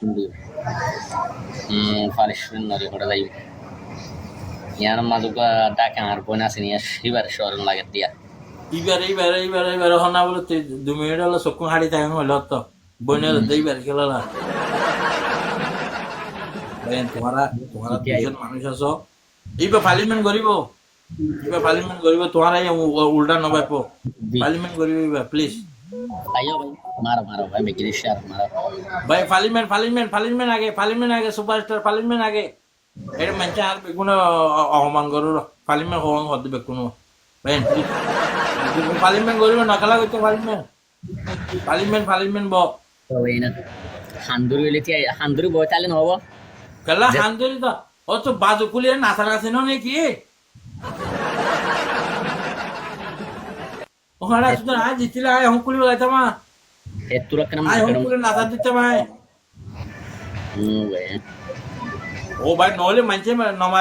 Hindi. Falishun nari hoda dai. Yan mazuka dakan harpona sini shibar shoron lagat dia. এইবার হনা বলে 2 minute হলো চকু হাড়ি থাকে হলো তো বইনের এইবার খেলা তোমারা তোমারা Iti ayo. দুজন মানুষ আছো এইবার পার্লিমেন্ট করিব তোমারা উল্টা নবাইপো Di. পার্লিমেন্ট করিব এইবার please Ayo bhai. Maro maro bhai begini share maro. ভাই পার্লিমেন্ট আগে সুপারস্টার পার্লিমেন্ট আগে এটা মানুষ আর কোনো অপমান করো পার্লিমেন্ট হওয়ান হতে কোনো ভাই পার্লিমেন্ট করিব নকলা করতে পার্লিমেন্ট ব So ini handuru ile ti handuru boy talen hobo. কেলা হান্দরি তো ও তো বাজু কুলিয়ে নাচার কাছে নাকি ওখানে শুধু আয় জিতিলে আয় হুকুলি বলাইতাম Etura kana আয় makaram. হুকুলি নাচার দিতে ভাই Bhai. ও ভাই নহলে মানছে নমারি